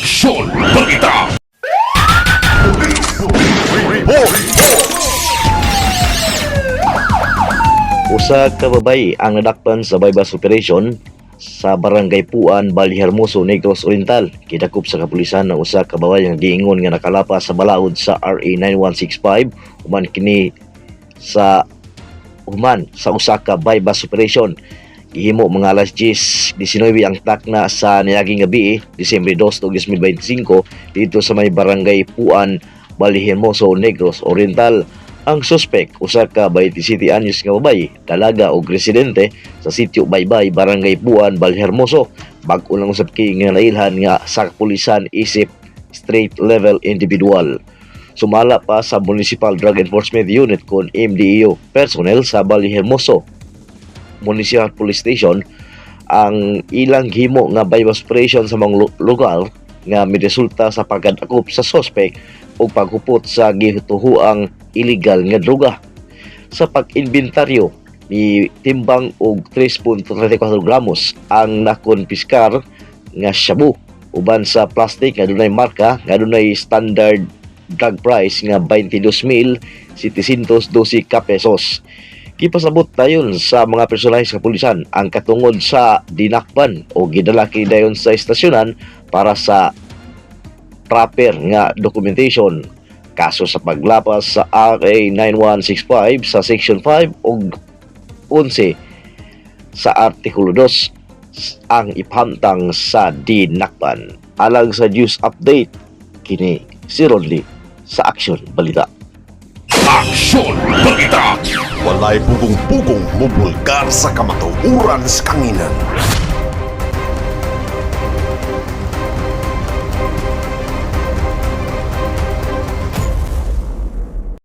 Aksyon! Balita! Usa ka babay ang nadakpan sa bypass operation sa Barangay Puan, Ballyhermoso, Negros Oriental. Kidakop sa kapulisan ng usa ka babay nga giingon nga nakalapas sa balaod sa RA 9165 human sa usa ka bypass operation. Gihimo mga alas 10:19 ang takna sa niaging gabi, Disyembre 2, 2025 dito sa may Barangay Puan, Ballyhermoso, Negros Oriental. Ang suspek, usa ka 27 anyos nga babay, dalaga o residente sa sitio Baybay, Barangay Puan, Ballyhermoso. Bag-o lang usab kay nga nailhan nga sa kapulisan isip straight level individual. Sumala pa sa Municipal Drug Enforcement Unit kon MDEO personnel sa Ballyhermoso Municipal Police Station ang ilang himo nga bypass operation sa mga lugar nga miresulta sa pagkadakop sa suspek o paghupot sa gituhuang illegal nga droga. Sa pag-inventaryo ni timbang og 3.34 gramos ang nakonpiskar nga shabu uban sa plastic nga dunay marka nga dunay standard drug price nga 22,712 ka pesos. Gipasabot dayon sa mga personal sa kapulisan ang katungod sa dinakpan o gidalaki dayon sa estasyonan para sa proper nga documentation. Kaso sa paglapas sa RA 9165 sa Section 5 ug 11 sa Artikulo 2 ang ipamtang sa dinakpan. Alang sa news update, kini si Rodley sa Aksyon Balita. Aksyon! Balita! Walay pugong-pugong mubulgar sa kamatuuran sa kanginan.